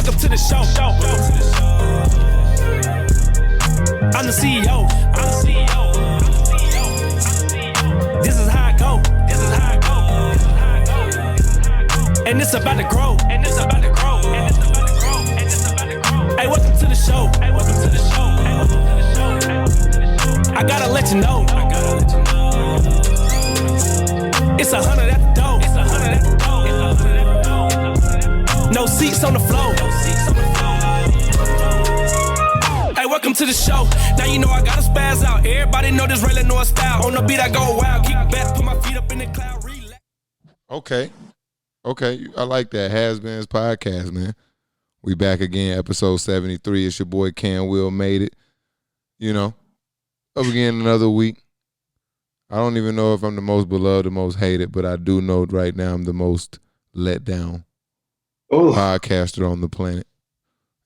welcome to the show. I'm the CEO. This is how I go. And it's about to grow. Hey, welcome to the show. I gotta let you know. It's 100 at the door. No seats on the floor. Hey, welcome to the show. Now you know I gotta spaz out. Everybody know this Raylan North style. On the beat I go wild. Keep back, put my feet up in the cloud. Relax. Okay, I like that. HasBeens Podcast, man. We back again, episode 73. It's your boy Cam Will made it. You know, up again another week. I don't even know if I'm the most beloved or most hated, but I do know right now I'm the most let down podcaster on the planet.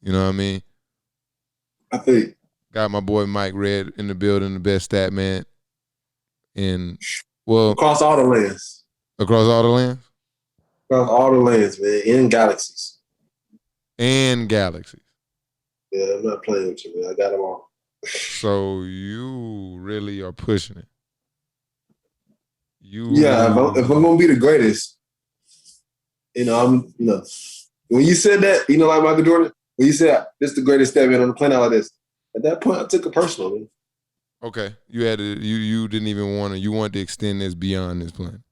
You know what I mean? I think. Got my boy Mike Red in the building, the best stat man. Across all the lands. Across all the lands? Across all the lands, man. In galaxies. And galaxies. Yeah, I'm not playing with you, man. I got them all. So you really are pushing it. If I'm gonna be the greatest, when you said that, like Michael Jordan, when you said this is the greatest stat man on the planet, like this, at that point I took it personal, man. Okay, you had to. You didn't even want to. You wanted to extend this beyond this plan.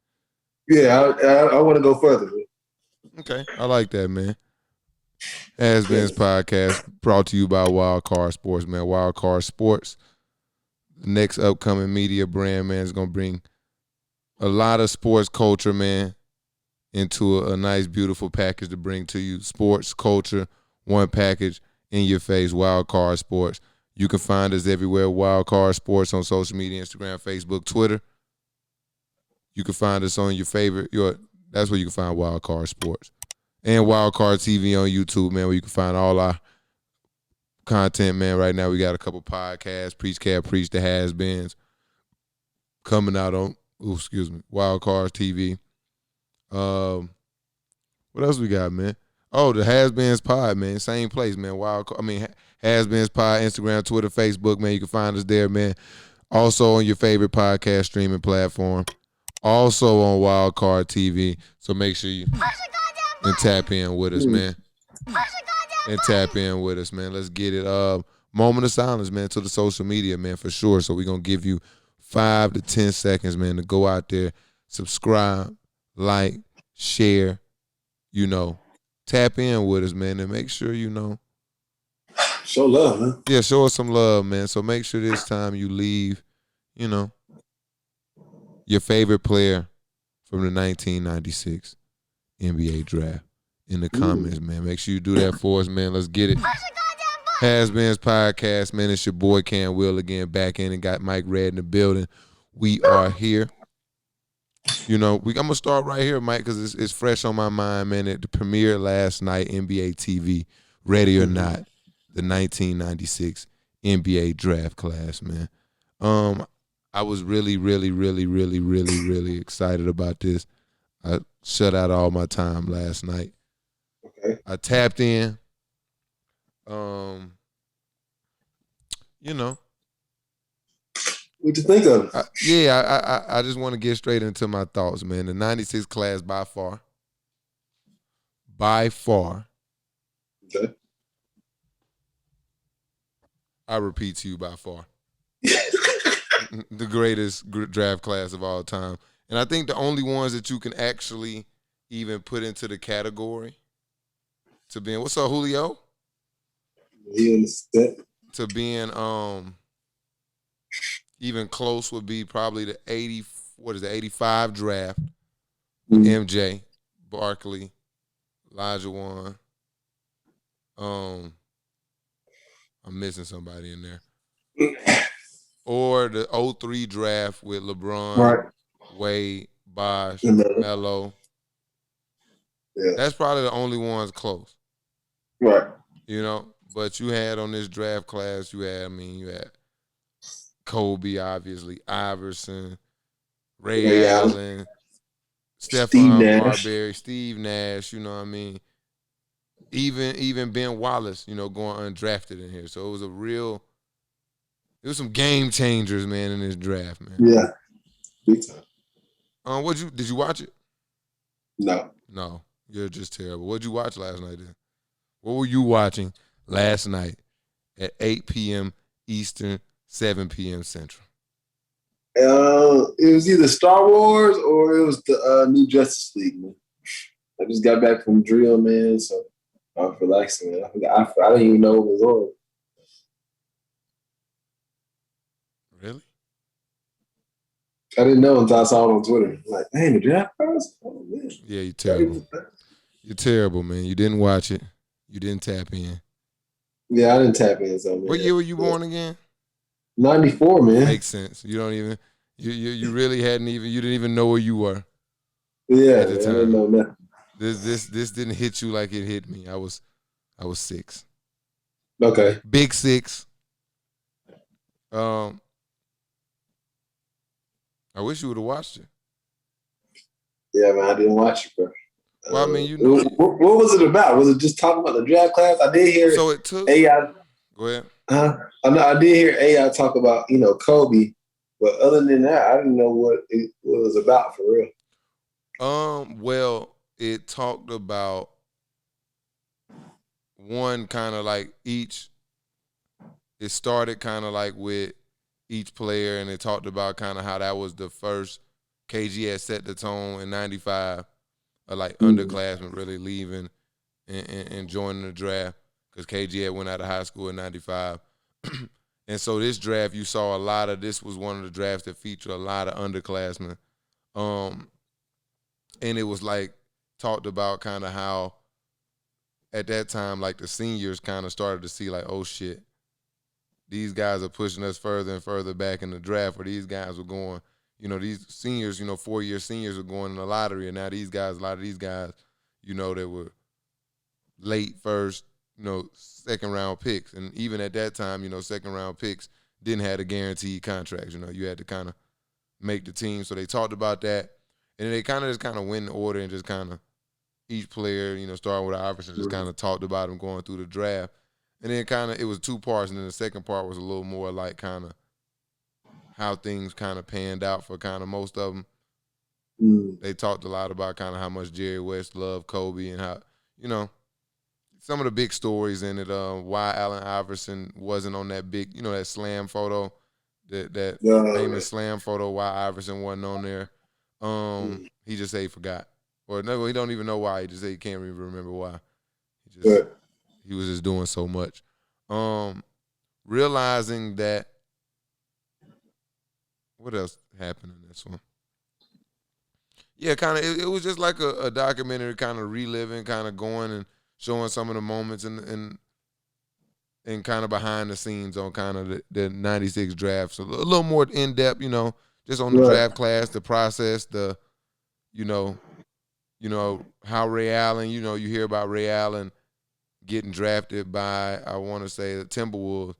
Yeah, I want to go further, man. Okay, I like that, man. HasBeens Podcast brought to you by Wildcard Sports, man. Wildcard Sports, the next upcoming media brand, man, is gonna bring a lot of sports culture, man, into a nice, beautiful package to bring to you. Sports culture, one package in your face. Wildcard Sports. You can find us everywhere. Wildcard Sports on social media: Instagram, Facebook, Twitter. You can find us on that's where you can find Wildcard Sports. And Wildcard TV on YouTube, man, where you can find all our content, man. Right now we got a couple podcasts, Preach the HasBeens, coming out on, Wildcard TV. What else we got, man? Oh, the HasBeens Pod, man. Same place, man. HasBeens Pod, Instagram, Twitter, Facebook, man. You can find us there, man. Also on your favorite podcast streaming platform. Also on Wildcard TV. So make sure you tap in with us, man. Let's get it. Moment of silence, man, to the social media, man, for sure. So we're going to give you 5 to 10 seconds, man, to go out there, subscribe, like, share, tap in with us, man, and make sure, show love, man. Yeah, show us some love, man. So make sure this time you leave, your favorite player from the 1996 NBA draft in the comments, man. Make sure you do that for us, man. Let's get it. HasBeens Podcast, man. It's your boy Cam Will again, back in and got Mike Red in the building. We are here. I'm going to start right here, Mike, because it's fresh on my mind, man. At the premiere last night, NBA TV, Ready or Not, the 1996 NBA draft class, man. I was really, really, really, really, really, really excited about this. I shut out all my time last night. Okay. I tapped in. What'd you think of it? I just want to get straight into my thoughts, man. The 96 class by far. Okay. I repeat to you, by far. The greatest draft class of all time. And I think the only ones that you can actually even put into the category to being, what's up, Julio? He on the set. To being even close would be probably the 85 draft with MJ, Barkley, Elijah Wan. I'm missing somebody in there. Or the 03 draft with LeBron, right. Wade, Bosh, Mm-hmm. Melo. Yeah. That's probably the only ones close. Right. But you had on this draft class, you had Kobe, obviously, Iverson, Ray Allen, Stephon Marbury, Steve Nash, even Ben Wallace, going undrafted in here. So it was some game changers, man, in this draft, man. Yeah. Big time. Did you watch it? No. No, you're just terrible. What'd you watch last night then? What were you watching last night at 8 p.m. Eastern, 7 p.m. Central? It was either Star Wars or it was the new Justice League, man. I just got back from drill, man, so I was relaxing, man. I didn't even know what was on. Really? I didn't know until I saw it on Twitter. Like, dang, the draft first? Oh, man. Yeah, you're terrible. You're terrible, man. You didn't watch it. You didn't tap in. Yeah, I didn't tap in. So, man. What year were you born again? 94, man. Makes sense. You don't even. You really hadn't even. You didn't even know where you were. Yeah, at the man, time. I didn't know nothing. This didn't hit you like it hit me. I was 6. Okay. Big 6. I wish you would have watched it. Yeah, man, I didn't watch it, bro. Well, I mean, what was it about? Was it just talking about the draft class? I did hear. So it took AI. Go ahead. I did hear AI talk about Kobe, but other than that, I didn't know what it was about for real. Well, it talked about one kind of like each. It started kind of like with each player, and it talked about kind of how that was the first. KG had set the tone in '95, like underclassmen really leaving and joining the draft because KG had went out of high school in '95. And so this draft, you saw a lot of, this was one of the drafts that featured a lot of underclassmen. And it was like talked about kind of how at that time, like the seniors kind of started to see like, oh shit, these guys are pushing us further and further back in the draft, or these guys were going, these seniors, 4-year seniors were going in the lottery, and now these guys, a lot of these guys, they were late first, second round picks. And even at that time, second round picks didn't have a guaranteed contracts. You had to kind of make the team. So they talked about that. And then they kind of just kind of went in order and just kind of each player, starting with Iverson, just kind of talked about him going through the draft. And then kind of it was 2 parts. And then the second part was a little more like kind of how things kind of panned out for kind of most of them. They talked a lot about kind of how much Jerry West loved Kobe and how, some of the big stories in it, why Allen Iverson wasn't on that big, that slam photo, that famous slam photo, why Iverson wasn't on there. He just said he forgot. Or no, he don't even know why. He just said he can't even remember why. He was just doing so much. Realizing that, what else happened in this one? Yeah, kind of, it was just like a documentary kind of reliving, kind of going and showing some of the moments and kind of behind the scenes on kind of the 96 draft. So a little more in-depth, just on the draft class, the process, how Ray Allen, you hear about Ray Allen getting drafted by, I want to say, the Timberwolves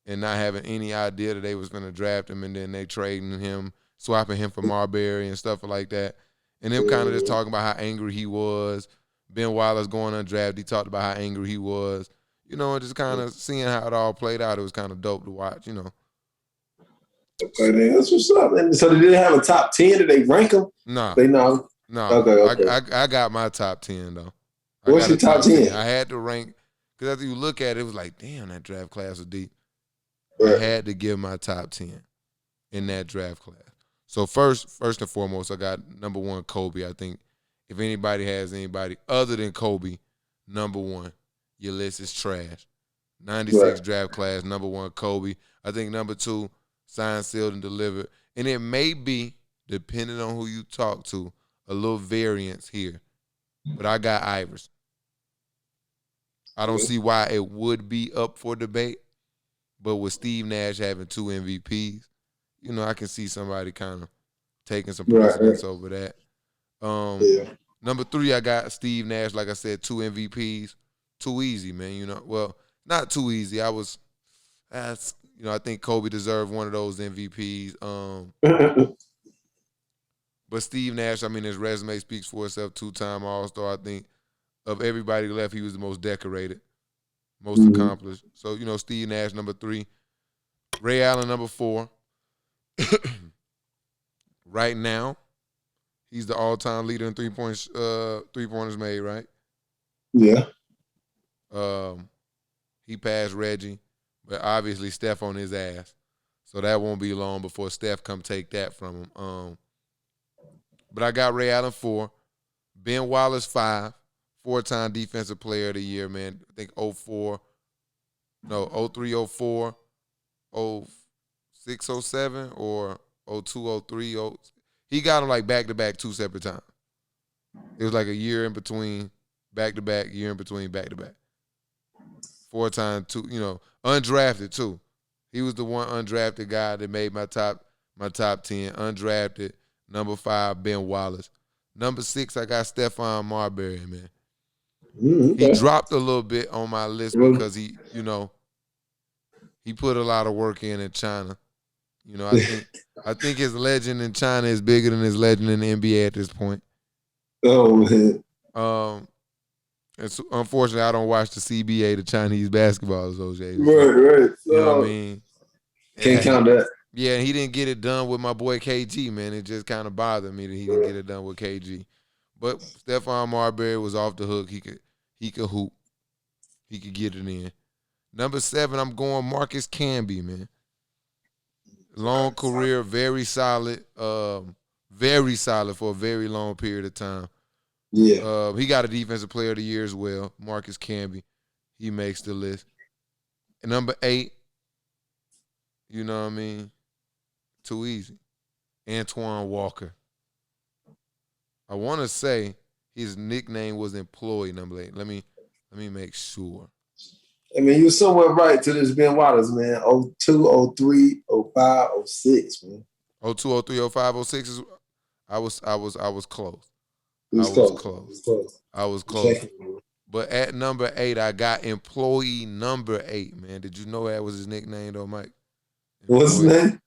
and not having any idea that they was going to draft him, and then they trading him, swapping him for Marbury and stuff like that. And him kind of just talking about how angry he was. Ben Wallace going undrafted, he talked about how angry he was. And just kind of seeing how it all played out, it was kind of dope to watch, Okay, man, that's what's up. And so they didn't have a top 10? Did they rank them? No. They know? No. Okay. I got my top 10, though. What's your top 10? I had to rank, because after you look at it, it was like, damn, that draft class was deep. Right. I had to give my top 10 in that draft class. So first and foremost, I got number 1, Kobe. I think if anybody has anybody other than Kobe, number 1, your list is trash. 96 draft class, number 1, Kobe. I think number 2, signed, sealed, and delivered. And it may be, depending on who you talk to, a little variance here. But I got Iverson. I don't see why it would be up for debate. But with Steve Nash having 2 MVPs, I can see somebody kind of taking some precedence over that. Number 3, I got Steve Nash. Like I said, 2 MVPs. Too easy, man. Well, not too easy. I think Kobe deserved one of those MVPs. But Steve Nash, his resume speaks for itself. 2-time All-Star. I think of everybody left, he was the most decorated, most accomplished. So, Steve Nash, number 3. Ray Allen, number 4. Right now, he's the all-time leader in three-pointers made, right? Yeah. He passed Reggie, but obviously Steph on his ass. So that won't be long before Steph come take that from him. But I got Ray Allen 4. Ben Wallace 5. 4-time Defensive Player of the Year, man. I think 03, 04, 06, 07, or 02, 03. He got them like back-to-back 2 separate times. It was like a year in between back-to-back, year in between back-to-back. 4-time, undrafted too. He was the one undrafted guy that made my top 10. Undrafted, number 5, Ben Wallace. Number 6, I got Stephon Marbury, man. Okay. He dropped a little bit on my list because he put a lot of work in China. I think his legend in China is bigger than his legend in the NBA at this point. Oh, man. And so, unfortunately, I don't watch the CBA, the Chinese Basketball Association. Right. You know what I mean? Can't count that. Yeah, and he didn't get it done with my boy KG, man. It just kind of bothered me that he didn't get it done with KG. But Stephon Marbury was off the hook. He could hoop. He could get it in. Number 7, I'm going Marcus Camby, man. Long career, very solid. Very solid for a very long period of time. Yeah. He got a Defensive Player of the Year as well. Marcus Camby. He makes the list. And number 8, you know what I mean? Too easy. Antoine Walker. I want to say his nickname was Employee number 8. Let me make sure. I mean, you're somewhere right to this Ben Wallace, man. 02, 03, 05, 06, man. 02, 03, 05, 06 is I was close. I was close. But at number 8, I got Employee number 8, man. Did you know that was his nickname though, Mike? What's his name?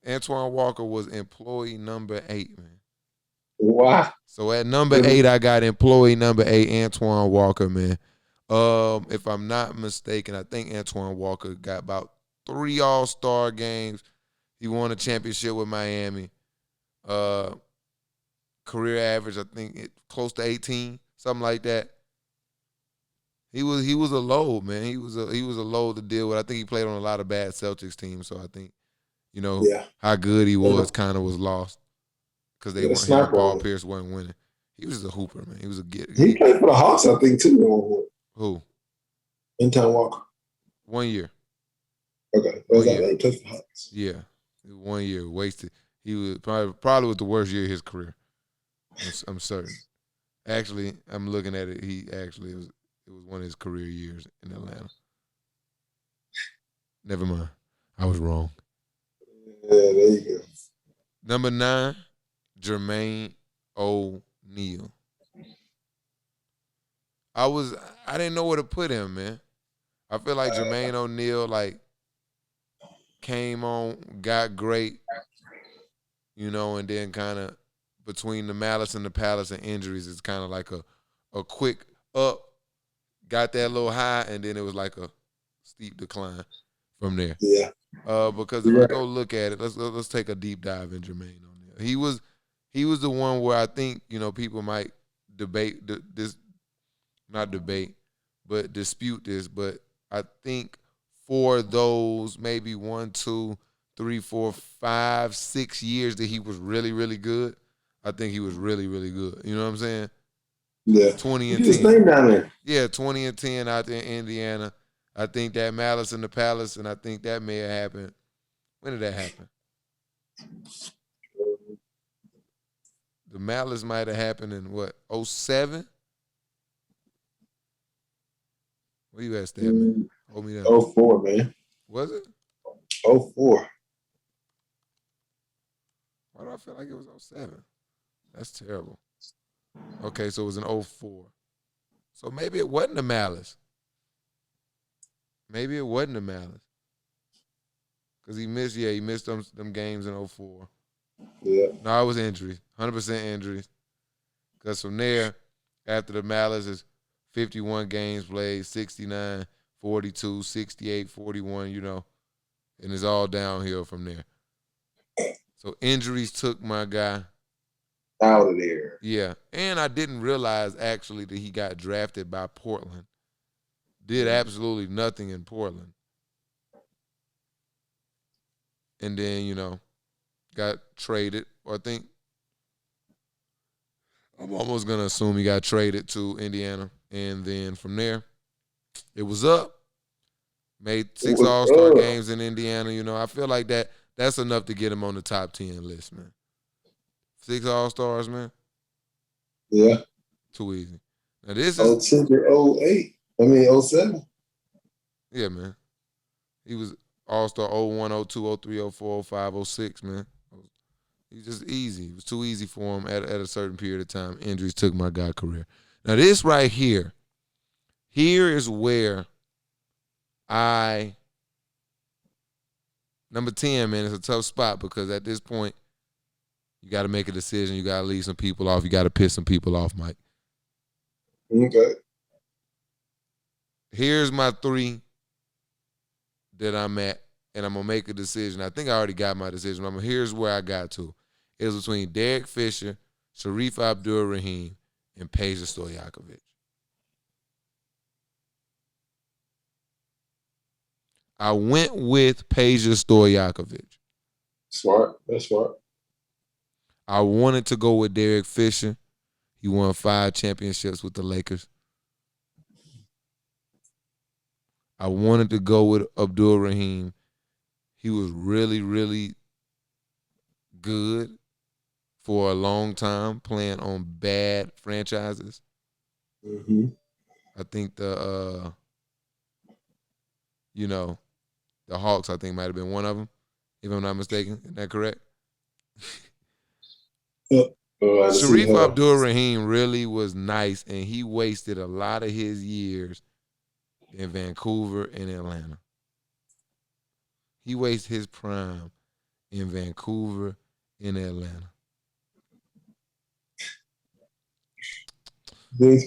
Antoine Walker was Employee number 8, man. Wow. So at number 8, I got Employee number 8, Antoine Walker, man. If I'm not mistaken, I think Antoine Walker got about 3 All-Star games. He won a championship with Miami. Career average, I think, close to 18, something like that. He was a load, man. He was a load to deal with. I think he played on a lot of bad Celtics teams, so I think, how good he was kind of was lost because they weren't. Paul Pierce wasn't winning. He was a hooper, man. He was a get. He played for the Hawks, I think, too. Who? Antoine Walker. 1 year. Okay. He played for the Hawks. Yeah. 1 year. Wasted. He was probably was the worst year of his career. I'm certain. Actually, I'm looking at it. It was one of his career years in Atlanta. Never mind. I was wrong. Yeah, there you go. Number 9, Jermaine O'Neal. I didn't know where to put him, man. I feel like Jermaine O'Neal came on, got great, and then kind of between the malice and the palace and injuries, it's kind of like a quick up, got that little high, and then it was like a steep decline from there. Yeah. Because if we go look at it, let's take a deep dive in Jermaine O'Neal. He was the one where I think people might debate this. Not debate, but dispute this. But I think for those maybe 1, 2, 3, 4, 5, 6 years that he was really, really good, I think he was really, really good. You know what I'm saying? Yeah. 20 and 10. His name down there. Yeah, 20 and 10 out there in Indiana. I think that malice in the palace, and I think that may have happened. When did that happen? The malice might have happened in what, 07? Where you at, Stab, man? Hold me down. 04, man. Was it? 04. Why do I feel like it was 07? That's terrible. Okay, so it was an 04. So maybe it wasn't the malice. Maybe it wasn't the malice. Because he missed them games in 04. Yeah. No, it was injuries. 100% injuries. Because from there, after the malice is 51 games played, 69, 42, 68, 41, and it's all downhill from there. So injuries took my guy out of there. Yeah, and I didn't realize actually that he got drafted by Portland. Did absolutely nothing in Portland. And then, got traded. Or I think I'm almost going to assume he got traded to Indiana. And then from there, it was up. Made 6 All-Star games in Indiana. I feel like that's enough to get him on the top 10 list, man. 6 All-Stars, man. Yeah. Too easy. Now this is 02 to 08. 07. Yeah, man. He was All-Star 01, 02, 03, 04, 05, 06, man. He's just easy. It was too easy for him at a certain period of time. Injuries took my guy career. Now this right here is where number 10, man, it's a tough spot because at this point, you got to make a decision. You got to leave some people off. You got to piss some people off, Mike. Okay. Here's my 3 that I'm at, and I'm going to make a decision. I think I already got my decision. Here's where I got to. It was between Derek Fisher, Sharif Abdul-Rahim, and Peja Stojakovic. I went with Peja Stojakovic. Smart. That's smart. I wanted to go with Derek Fisher. He won 5 championships with the Lakers. I wanted to go with Abdul-Rahim. He was really, really good for a long time playing on bad franchises. Mm-hmm. I think the Hawks, I think, might have been one of them, if I'm not mistaken. Is that correct? Sharif Abdul-Rahim really was nice, and he wasted a lot of his years in Vancouver and Atlanta. He wasted his prime in Vancouver and Atlanta. He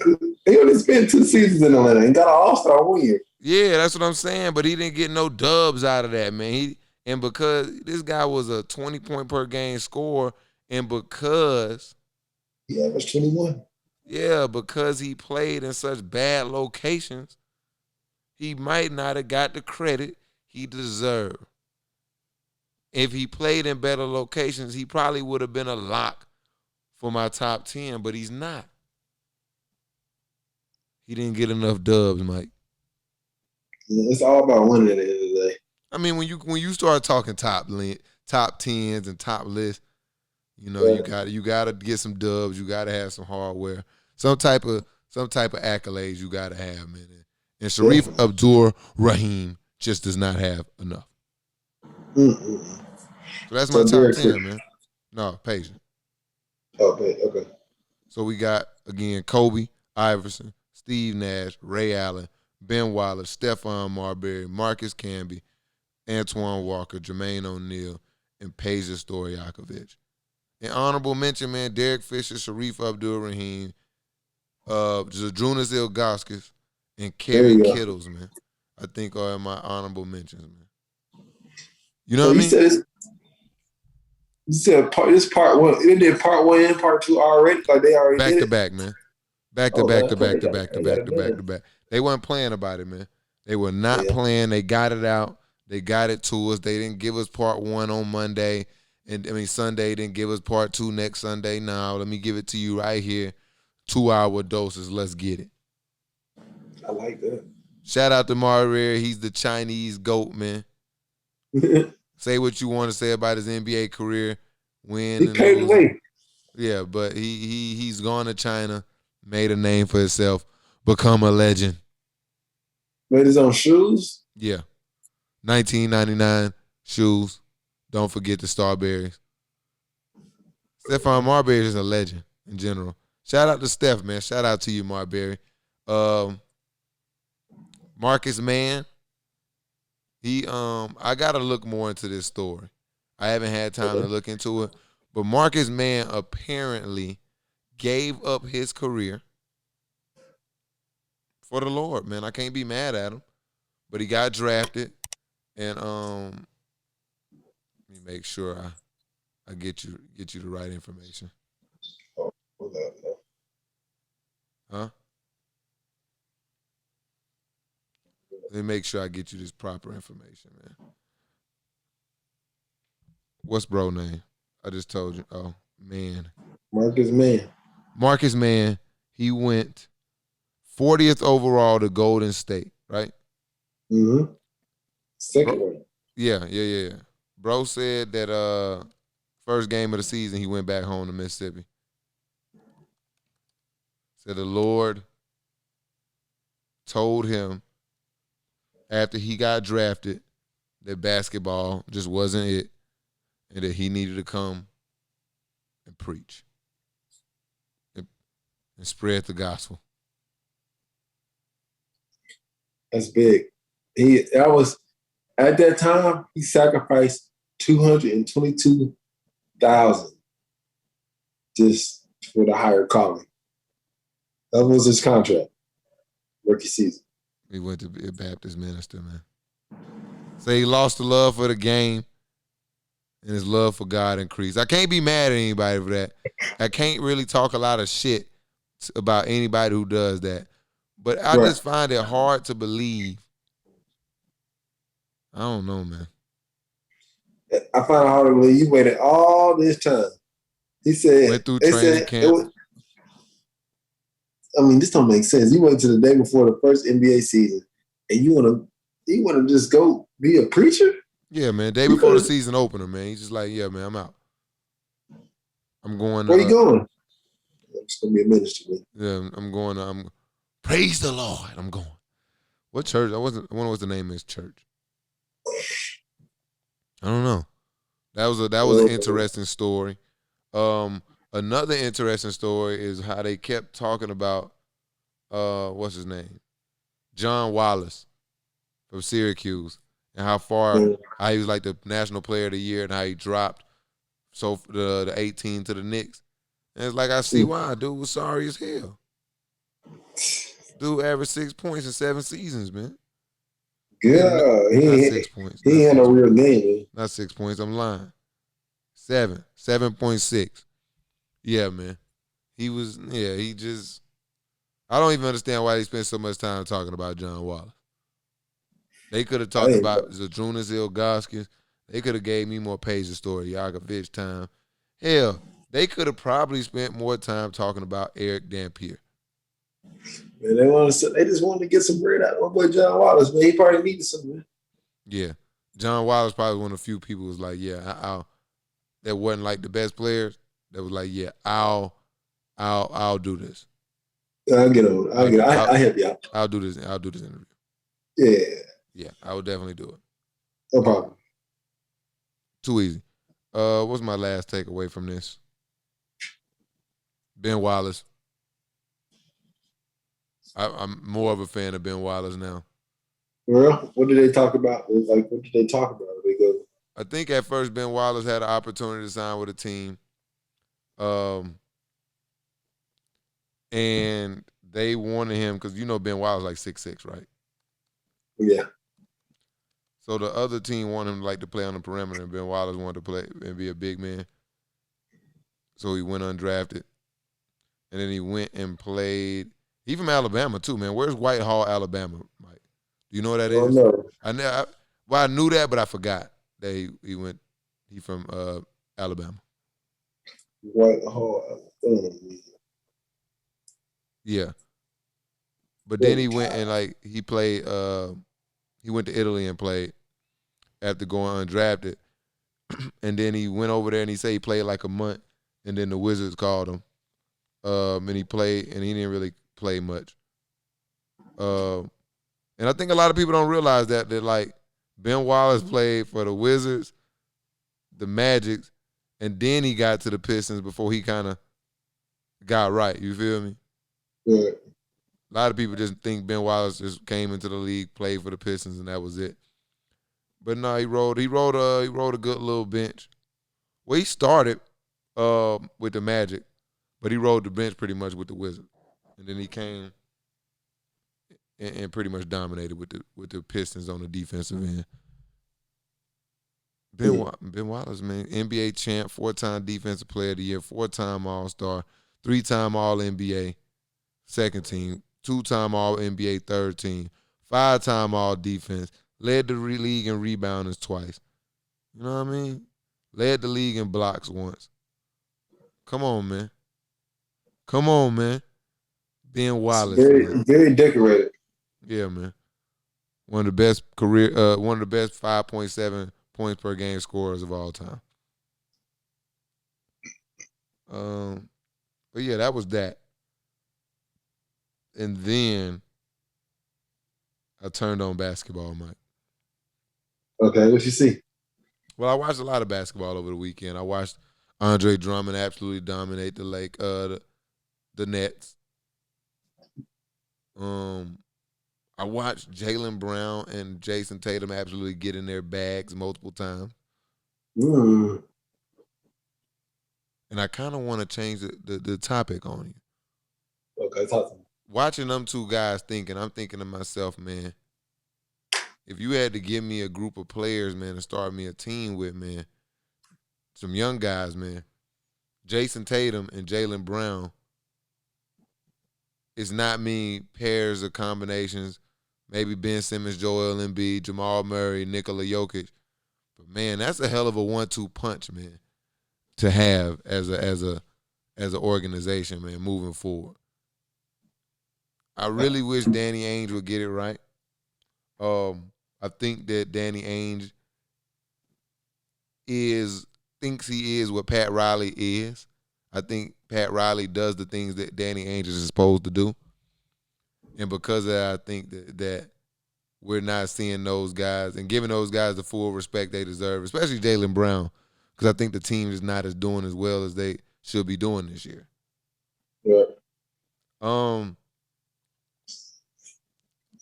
only spent 2 seasons in Atlanta and got an All-Star 1 year. Yeah, that's what I'm saying, but he didn't get no dubs out of that, man. And because this guy was a 20-point per game scorer, and because he averaged 21. Yeah, because he played in such bad locations, he might not have got the credit he deserved. If he played in better locations, he probably would have been a lock for my top 10, but he's not. He didn't get enough dubs, Mike. It's all about winning at the end of the day. I mean, when you start talking top 10s and top lists, you got to get some dubs. You got to have some hardware, some type of accolades. You got to have, man. And Sharif Abdul-Rahim just does not have enough. Mm-mm. So that's my top 10, man. No, Peja. Okay. So we got again Kobe, Iverson, Steve Nash, Ray Allen, Ben Wallace, Stephon Marbury, Marcus Camby, Antoine Walker, Jermaine O'Neal, and Peja Stojakovic. An honorable mention, man, Derek Fisher, Sharif Abdul-Rahim, Zadrunas Ilgauskas, and Kerry Kittles, man. I think are my honorable mentions, man. You know what I mean? You said this part 1. They did part 1 and part 2 already. Like they already back did to it? back, man. Back to back. They weren't playing about it, man. They were not playing. They got it out. They got it to us. They didn't give us part 1 on Monday. Sunday, didn't give us part 2 next Sunday. Now, let me give it to you right here. 2-hour doses. Let's get it. I like that. Shout out to Marbury. He's the Chinese GOAT, man. Say what you want to say about his NBA career. Win. He paid the way. Yeah, but he's gone to China, made a name for himself, become a legend. Made his own shoes? Yeah. 1999 shoes. Don't forget the Starberries. Stephon Marbury is a legend in general. Shout out to Steph, man. Shout out to you, Marbury. Marcus Mann. I gotta look more into this story. I haven't had time to look into it. But Marcus Mann apparently gave up his career for the Lord, man. I can't be mad at him. But he got drafted, and let me make sure I get you the right information. Oh, hold up. Huh? Let me make sure I get you this proper information, man. What's bro name? I just told you. Oh, man. Marcus Mann. He went 40th overall to Golden State, right? Mm-hmm. Second one. Yeah. Bro said that first game of the season he went back home to Mississippi. Said the Lord told him after he got drafted that basketball just wasn't it and that he needed to come and preach and spread the gospel. That's big. At that time, he sacrificed $222,000 just for the higher calling. That was his contract, rookie season. He went to be a Baptist minister, man. So he lost the love for the game and his love for God increased. I can't be mad at anybody for that. I can't really talk a lot of shit about anybody who does that. But I just find it hard to believe. I don't know, man. I find it hard to believe you waited all this time. He said, went through training camp. This don't make sense. You wait till the day before the first NBA season, and you wanna just go be a preacher? Yeah, man. Day before the season opener, man. He's just like, yeah, man, I'm out. I'm going. Where you going? I'm just gonna be a minister, man. Yeah, I'm going. Praise the Lord. I'm going. What church? I wonder what's the name of his church. I don't know. That was an interesting story. Another interesting story is how they kept talking about what's his name? John Wallace from Syracuse, and how he was like the National Player of the Year, and how he dropped the 18 to the Knicks. And it's like, I see why. Dude was sorry as hell. Dude averaged 6 points in 7 seasons, man. Yeah, not 6 points. He had a real game, man. Not 6 points. I'm lying. 7.6. Yeah, man. He just. I don't even understand why they spent so much time talking about John Wallace. They could have talked about Zadrunas Ilgauskas. They could have gave me more pages of story, Yakovich time. Hell, they could have probably spent more time talking about Eric Dampier. Man, they just wanted to get some bread out of my boy John Wallace, man. He probably needed some, man. Yeah. John Wallace probably one of the few people who was like, yeah, that wasn't like the best players. That was like, yeah, I'll do this. I'll get on. I'll help you out. I'll do this interview. Yeah. Yeah, I would definitely do it. No problem. Too easy. What's my last takeaway from this? Ben Wallace. I'm more of a fan of Ben Wallace now. Well, what did they talk about? What did they talk about? I think at first Ben Wallace had an opportunity to sign with a team. And they wanted him because Ben Wallace like 6'6", right? Yeah. So the other team wanted him to play on the perimeter, and Ben Wallace wanted to play and be a big man. So he went undrafted. And then he went and played. He from Alabama too, man. Where's Whitehall, Alabama, Mike? Do you know what that is? No. I knew that, but I forgot that he from Alabama. Whitehall, Alabama. Yeah. But then he went and he played he went to Italy and played after going undrafted. And then he went over there and he said he played like a month, and then the Wizards called him. And he played, and he didn't really play much. And I think a lot of people don't realize that Ben Wallace played for the Wizards, the Magic, and then he got to the Pistons before he kind of got right. You feel me? Yeah. A lot of people just think Ben Wallace just came into the league, played for the Pistons, and that was it. But no, he rode a good little bench. Well, he started with the Magic, but he rode the bench pretty much with the Wizards. And then he came and pretty much dominated with the Pistons on the defensive end. Ben Wallace, man, NBA champ, 4-time Defensive Player of the Year, 4-time All-Star, 3-time All-NBA second team, 2-time All-NBA third team, 5-time All-Defense, led the league in rebounders twice. You know what I mean? Led the league in blocks once. Come on, man. Ben Wallace, man. Very decorated. Yeah, man. One of the best 5.7 points per game scorers of all time. But yeah, that was that. And then I turned on basketball, Mike. Okay, what you see? Well, I watched a lot of basketball over the weekend. I watched Andre Drummond absolutely dominate the Nets. I watched Jaylen Brown and Jason Tatum absolutely get in their bags multiple times. And I kind of want to change the topic on you. Okay, talk to me. Watching them two guys I'm thinking to myself, man, if you had to give me a group of players, man, to start me a team with, man, some young guys, man, Jason Tatum and Jaylen Brown, it's not me pairs or combinations, maybe Ben Simmons, Joel Embiid, Jamal Murray, Nikola Jokic. But, man, that's a hell of a 1-2 punch, man, to have as an organization, man, moving forward. I really wish Danny Ainge would get it right. I think that Danny Ainge thinks he is what Pat Riley is. I think Pat Riley does the things that Danny Ainge is supposed to do. And because of that, I think that we're not seeing those guys and giving those guys the full respect they deserve, especially Jaylen Brown, because I think the team is not doing as well as they should be doing this year. Yeah.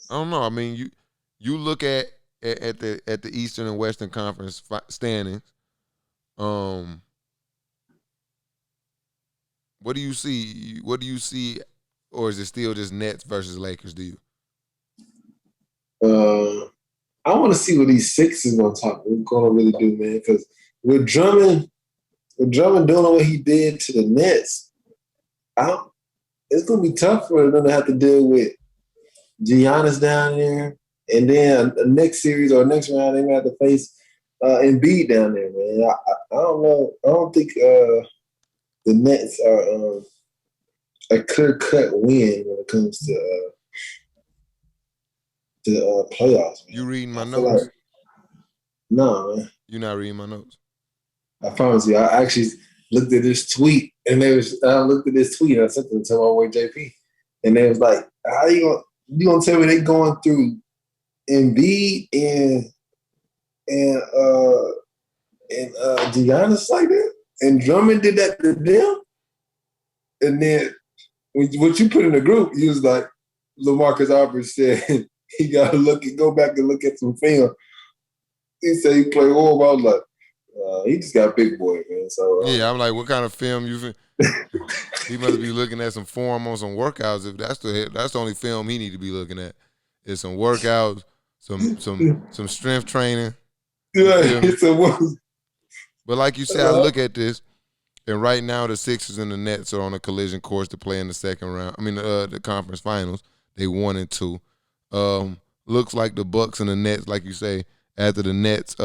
I don't know. I mean, you look at the Eastern and Western Conference standings. What do you see? Or is it still just Nets versus Lakers? Do you? I want to see what these Sixers going to really do, man. Because with Drummond doing what he did to the Nets, it's going to be tough for them to have to deal with Giannis down there, and then the next series or next round they may have to face Embiid down there, man. I don't know. I don't think the Nets are a clear-cut win when it comes to playoffs. Man. You reading my notes? No, man. You're not reading my notes? I promise you. I actually looked at this tweet, and I looked at this tweet, and I sent it to my boy JP, and they was like, "How you gonna tell me they going through Embiid and Giannis like that, and Drummond did that to them?" And then what you put in the group, he was like, LaMarcus Aldridge said he got to go back and look at some film. He said he played horrible. I was like, he just got big boy, man. So yeah, I'm like, what kind of film you? He must be looking at some form on some workouts. If that's the only film he need to be looking at, is some workouts, some strength training. Yeah, it's a one. But like you said, I look at this, and right now the Sixers and the Nets are on a collision course to play in the second round. I mean, the conference finals. They 1-2. Looks like the Bucks and the Nets, like you say, after the Nets,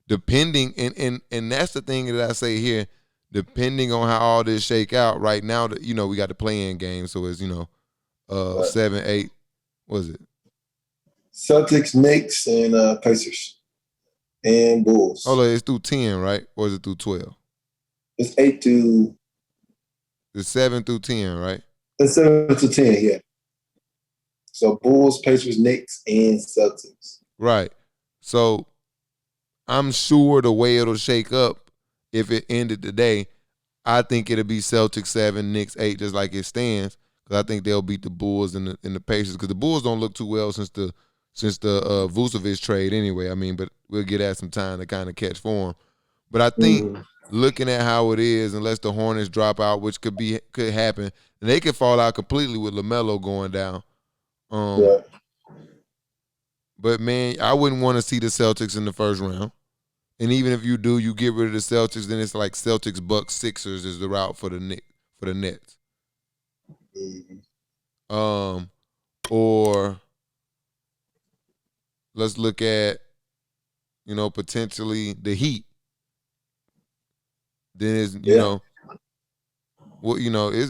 depending and that's the thing that I say here. Depending on how all this shake out, right now, we got the play-in game, so it's 7, 8. What is it? Celtics, Knicks, and Pacers, and Bulls. Oh, it's through 10, right? Or is it through 12? It's 8 to. It's 7 through 10, right? It's 7 to 10, yeah. So Bulls, Pacers, Knicks, and Celtics. Right. So I'm sure the way it'll shake up, if it ended today, I think it'll be Celtics 7, Knicks 8, just like it stands. Because I think they'll beat the Bulls and the Pacers. Because the Bulls don't look too well since the Vucevic trade anyway. I mean, but we'll get at some time to kind of catch form. But I think looking at how it is, unless the Hornets drop out, which could happen, and they could fall out completely with LaMelo going down. Yeah. But man, I wouldn't want to see the Celtics in the first round. And even if you do, you get rid of the Celtics, then it's like Celtics, Bucks, Sixers is the route for the Nets. Mm-hmm. Or let's look at, potentially the Heat. Then is is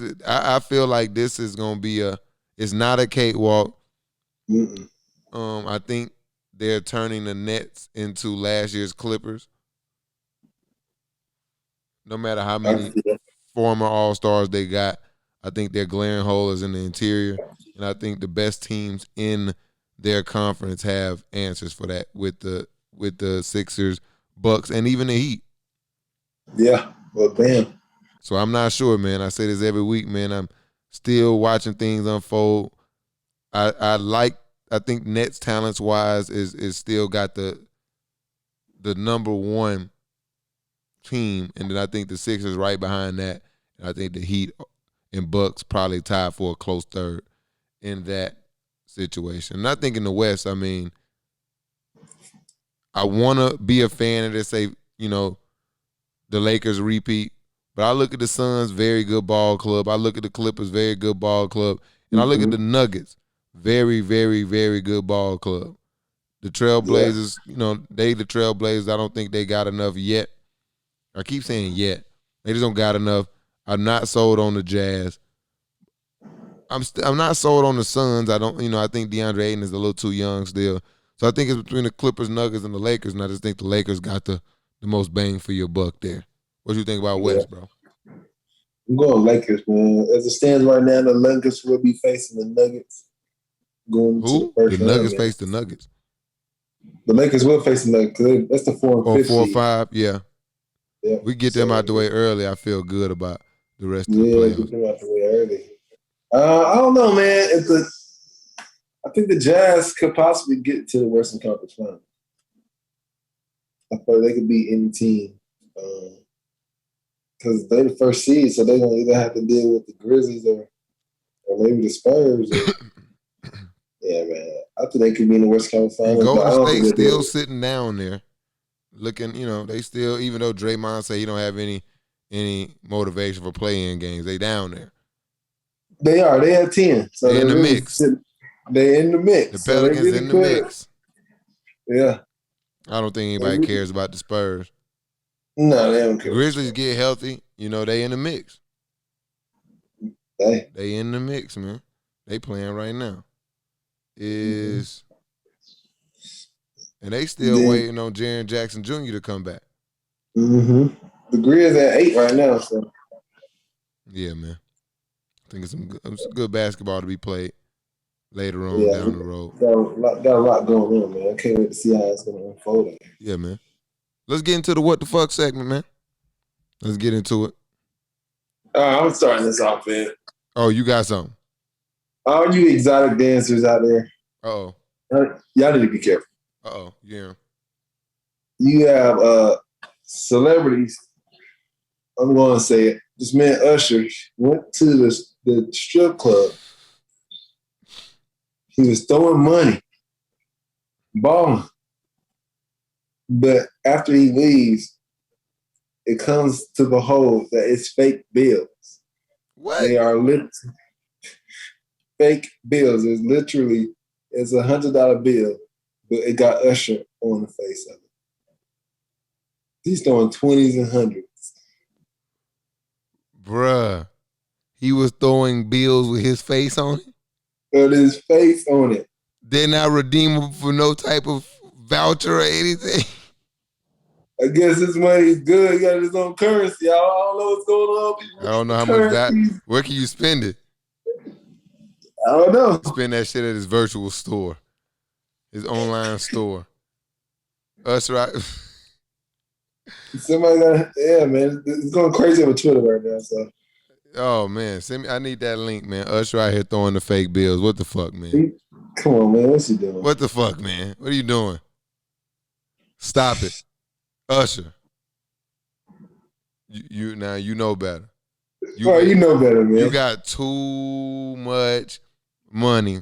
it? I feel like this is gonna be it's not a cakewalk. Mm-mm. I think they're turning the Nets into last year's Clippers. No matter how many former All-Stars they got, I think their glaring hole is in the interior. And I think the best teams in their conference have answers for that with the Sixers, Bucks, and even the Heat. Yeah. Well, damn. So I'm not sure, man. I say this every week, man. I'm still watching things unfold. I think Nets talents wise is still got the number one team, and then I think the Sixers right behind that. And I think the Heat and Bucks probably tied for a close third in that situation. And I think in the West, I mean, I want to be a fan of this, say, the Lakers repeat. But I look at the Suns, very good ball club. I look at the Clippers, very good ball club. And I look at the Nuggets, very, very, very good ball club. The Trailblazers, they the Trailblazers. I don't think they got enough yet. I keep saying yet. They just don't got enough. I'm not sold on the Jazz. I'm not sold on the Suns. I think DeAndre Ayton is a little too young still. So I think it's between the Clippers, Nuggets, and the Lakers, and I just think the Lakers got the most bang for your buck there. What do you think about West, bro? I'm going Lakers, man. As it stands right now, the Lakers will be facing the Nuggets going to the first round. The Nuggets face the Nuggets. The Lakers will face the Nuggets because that's the 4 and 5 4 or seed. 5, yeah. Yeah. We get them out the way early. I feel good about the rest of the Yeah, playoffs. get them out the way early. I don't know, man. I think the Jazz could possibly get to the Western Conference Final. I thought they could beat any team because they're the first seed, so they're gonna either have to deal with the Grizzlies or maybe the Spurs. Yeah, man. I think they could be in the Western Conference Final. Golden State still sitting down there, looking. They still, even though Draymond say he don't have any motivation for playing games, they down there. They are. They have 10. So they're in the mix. They're in the mix. The Pelicans really in the mix. Yeah. I don't think anybody cares about the Spurs. No, they don't care. The Grizzlies get healthy. They in the mix. They in the mix, man. They playing right now. And they still waiting on Jaren Jackson Jr. to come back. Mm-hmm. The Grizzlies at 8 right now. So. Yeah, man. I think it's some good basketball to be played later on down the road. Got a lot going on, man. I can't wait to see how it's going to unfold. Yeah, man. Let's get into the what the fuck segment, man. Let's get into it. I'm starting this off, man. Oh, you got something. All you exotic dancers out there. Uh-oh. Y'all need to be careful. Uh-oh, yeah. You have celebrities. I'm going to say it. This man, Usher, went to the strip club. He was throwing money, balling. But after he leaves, it comes to behold that it's fake bills. What? They are fake bills. It's $100 bill, but it got Usher on the face of it. He's throwing 20s and 100s. Bruh, he was throwing bills with his face on it? With his face on it. They're not redeemable for no type of voucher or anything? I guess his money's good. He got his own currency. I don't know what's going on. I don't know how much that. Where can you spend it? I don't know. Spend that shit at his virtual store, his online store. Usher, Somebody man. It's going crazy on Twitter right now. So. Oh man, I need that link, man. Usher out here throwing the fake bills. What the fuck, man? Come on, man. What's he doing? What the fuck, man? What are you doing? Stop it, Usher. You now you know better. You know better, man. You got too much money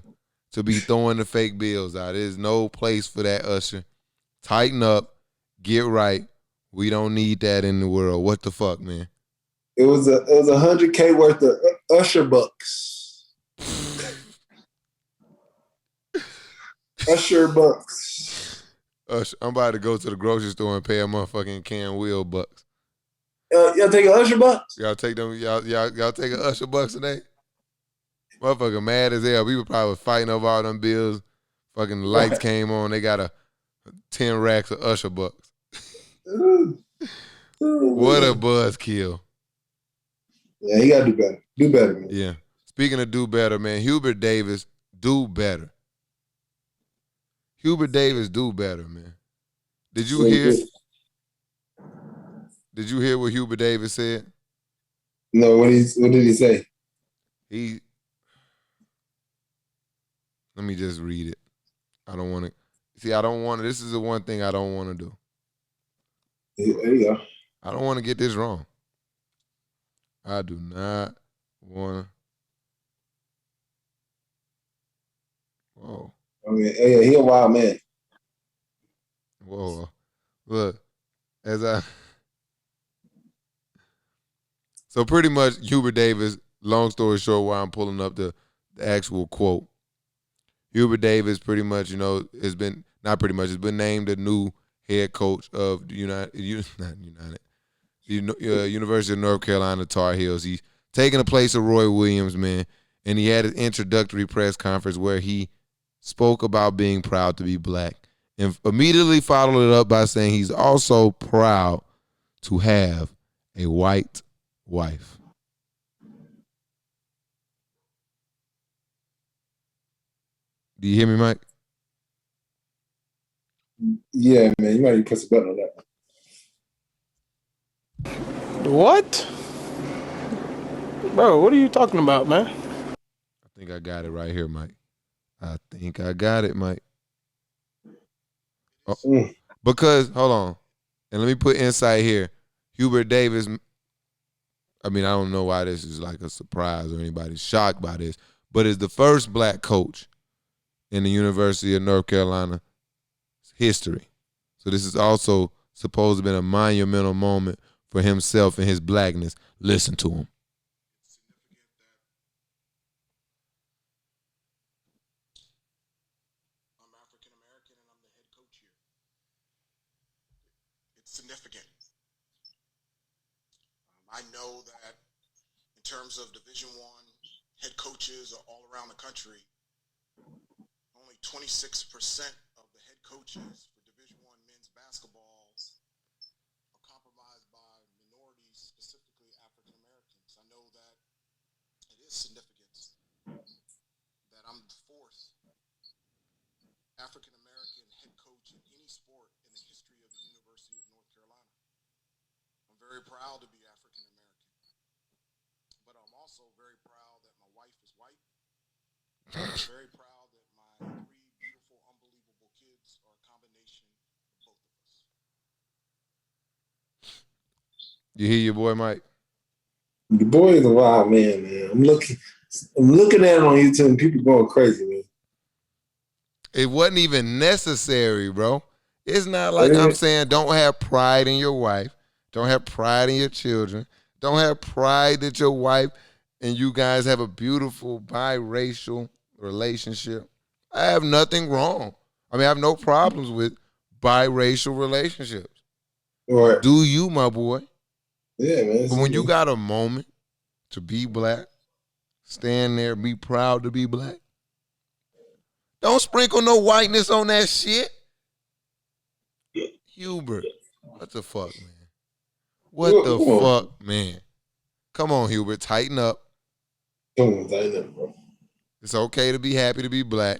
to be throwing the fake bills out. There's no place for that, Usher. Tighten up. Get right. We don't need that in the world. What the fuck, man? It was $100K worth of Usher bucks. Usher bucks. Usher, I'm about to go to the grocery store and pay a motherfucking can wheel bucks. Y'all take an Usher bucks? Y'all take them. Y'all take an Usher bucks today. Motherfucker mad as hell. We were probably fighting over all them bills. Fucking lights came on. They got a 10 racks of Usher bucks. What a buzzkill. Yeah, he gotta do better. Do better, man. Yeah. Speaking of do better, man, Hubert Davis, do better. Hubert Davis, do better, man. Did you hear? Did you hear what Hubert Davis said? No, what did he say? Let me just read it. I don't want to. See, I don't want to. This is the one thing I don't want to do. There you go. I don't want to get this wrong. I do not want to. Whoa. I mean, yeah, he a wild man. Whoa. Look, so pretty much Hubert Davis, long story short, while I'm pulling up the actual quote, Hubert Davis pretty much, has been named the new head coach of the University of North Carolina Tar Heels. He's taking the place of Roy Williams, man, and he had an introductory press conference where he spoke about being proud to be black and immediately followed it up by saying he's also proud to have a white wife. Do you hear me, Mike? Yeah, man. You might need to press a button on that. What? Bro, what are you talking about, man? I think I got it right here, Mike. I think I got it, Mike. Oh, because, hold on. And let me put insight here. Hubert Davis, I mean, I don't know why this is like a surprise or anybody's shocked by this, but is the first black coach in the University of North Carolina history. So this is also supposed to have been a monumental moment for himself and his blackness. Listen to him. I'm African American and I'm the head coach here. It's significant. I know that in terms of Division I head coaches all around the country, only 26% of the head coaches for Division I men's basketball are compromised by minorities, specifically African Americans. I know that it is significant that I'm the fourth African American head coach in any sport in the history of the University of North Carolina. I'm very proud to be African American, but I'm also very proud that my wife is white. I'm very proud that my three beautiful, unbelievable kids are a combination of both of us. You hear your boy, Mike? The boy is a wild man, man. I'm looking at it on YouTube and people going crazy, man. It wasn't even necessary, bro. It's not like I'm saying don't have pride in your wife. Don't have pride in your children. Don't have pride that your wife and you guys have a beautiful biracial relationship. I have nothing wrong. I mean, I have no problems with biracial relationships. Right. Do you, my boy? Yeah, man. But when you got a moment to be black, stand there, be proud to be black. Don't sprinkle no whiteness on that shit. Hubert, what the fuck, man? What the fuck, man? Come on, Hubert, tighten up. Come on, tighten up, bro. It's okay to be happy to be black.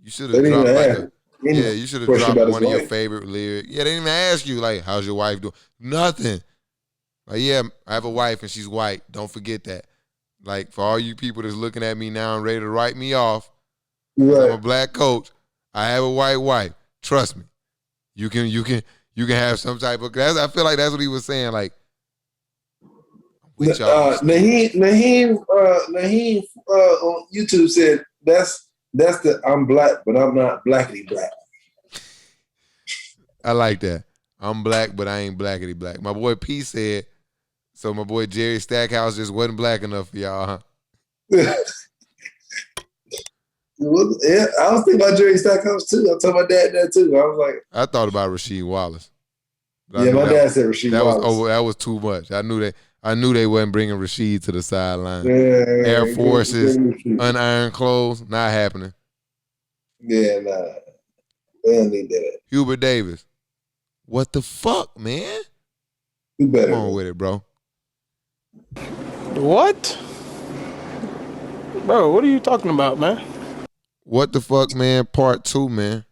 You should have dropped you should have dropped one of your favorite lyrics. Yeah, they didn't even ask you, like, how's your wife doing? Nothing. Like, yeah, I have a wife and she's white. Don't forget that. Like, for all you people that's looking at me now and ready to write me off, right. I'm a black coach. I have a white wife. Trust me. You can have some type of, I feel like that's what he was saying. Like, I'm with y'all. Naheem on YouTube said that's the I'm black, but I'm not blackity black. I like that. I'm black, but I ain't blackity black. My boy P said, so my boy Jerry Stackhouse just wasn't black enough for y'all, huh? Yeah, I was thinking about Jerry Stackhouse too. I told my dad that too. I was like, I thought about Rasheed Wallace. yeah, my dad said Rasheed Wallace. That was too much. I knew they wasn't bringing Rasheed to the sideline. Yeah, Air Forces, unironed clothes, not happening. Yeah, nah. They don't need that. Hubert Davis. What the fuck, man? You better. Come on with it, bro. What? Bro, what are you talking about, man? What the fuck, man? Part 2, man.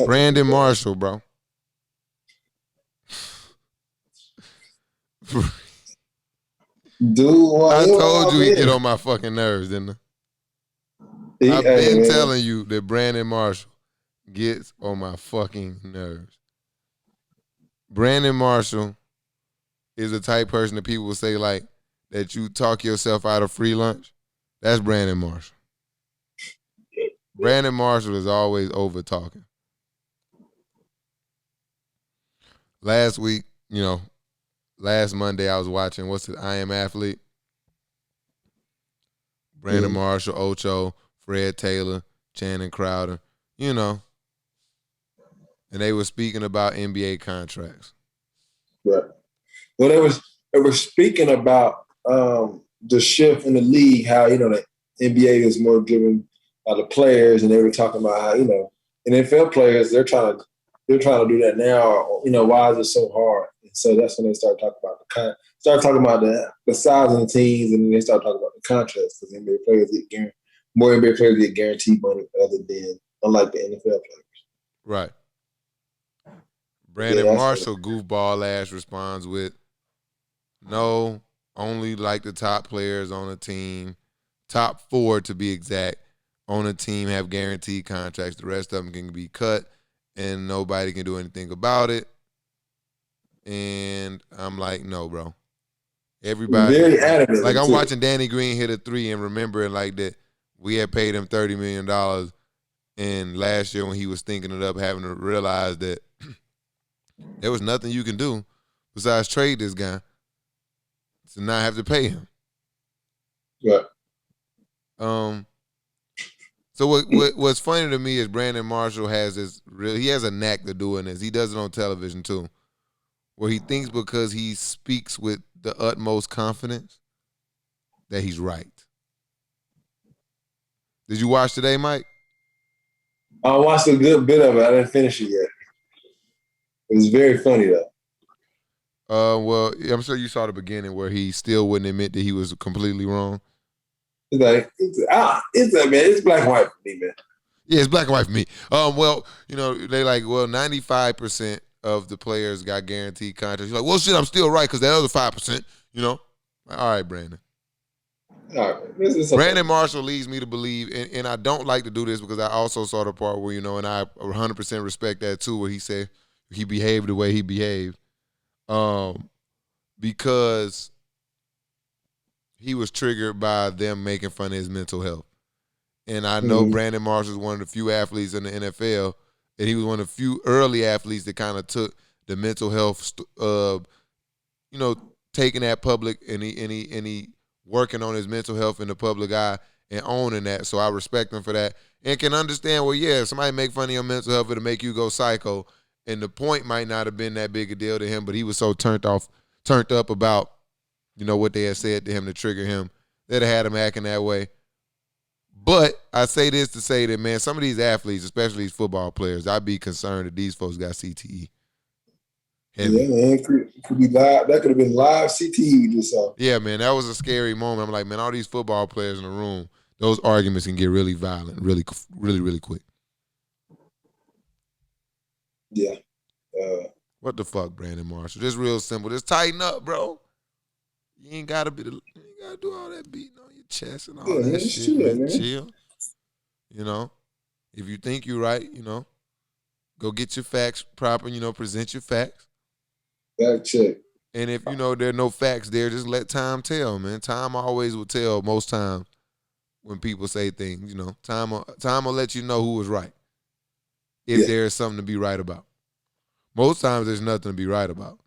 Brandon Marshall, bro. Dude, I told you he'd get on my fucking nerves, didn't I? I've been telling you that Brandon Marshall gets on my fucking nerves. Brandon Marshall is the type person that people will say, like, that you talk yourself out of free lunch. That's Brandon Marshall. Brandon Marshall is always over talking. Last week, last Monday I was watching, I Am Athlete. Brandon Marshall, Ocho, Fred Taylor, Channing Crowder, and they were speaking about NBA contracts. Right. Well, they were speaking about the shift in the league, how the NBA is more driven by the players, and they were talking about how NFL players they're trying to do that now. Why is it so hard? And so that's when they start talking about the size of the teams, and then they start talking about the contracts because more NBA players get guaranteed money unlike the NFL players. Right. Brandon Marshall, goofball ass, responds with, no, only like the top players on a team, top 4 to be exact, on a team have guaranteed contracts. The rest of them can be cut, and nobody can do anything about it. And I'm like, no, bro. Everybody, very adamant. Like I'm watching Danny Green hit a 3 and remembering like that we had paid him $30 million, and last year when he was thinking it up, having to realize that there was nothing you can do besides trade this guy to not have to pay him. Yeah. So what's funny to me is Brandon Marshall has he has a knack to doing this. He does it on television too, where he thinks because he speaks with the utmost confidence that he's right. Did you watch today, Mike? I watched a good bit of it. I didn't finish it yet. It was very funny though. Well, I'm sure you saw the beginning where he still wouldn't admit that he was completely wrong. It's like it's black and white for me, man. Yeah, it's black and white for me. Well, they like, well, 95% of the players got guaranteed contracts. You're like, well, shit, I'm still right because that other 5%, All right, Brandon. All right. Brandon Marshall leads me to believe, and I don't like to do this because I also saw the part where, and I 100% respect that too, where he said he behaved the way he behaved. Because he was triggered by them making fun of his mental health. And I know Brandon Marshall is one of the few athletes in the NFL, and he was one of the few early athletes that kind of took the mental health, taking that public and he working on his mental health in the public eye and owning that. So I respect him for that and can understand, well, yeah, if somebody make fun of your mental health, it'll make you go psycho. And the point might not have been that big a deal to him, but he was so turned up about, what they had said to him to trigger him, that it had him acting that way. But I say this to say that, man, some of these athletes, especially these football players, I'd be concerned that these folks got CTE. Heavy. Yeah, man, it could be live. That could have been live CTE we just saw. Yeah, man, that was a scary moment. I'm like, man, all these football players in the room, those arguments can get really violent, really, really, really quick. Yeah. What the fuck, Brandon Marshall? Just real simple. Just tighten up, bro. You ain't gotta do all that beating on your chest and all that shit. Man. Chill. If you think you're right, go get your facts proper. Present your facts. Fact check. And if you know there are no facts there, just let time tell, man. Time always will tell most times when people say things, you know. Time will let you know who was right if there is something to be right about. Most times there's nothing to be right about.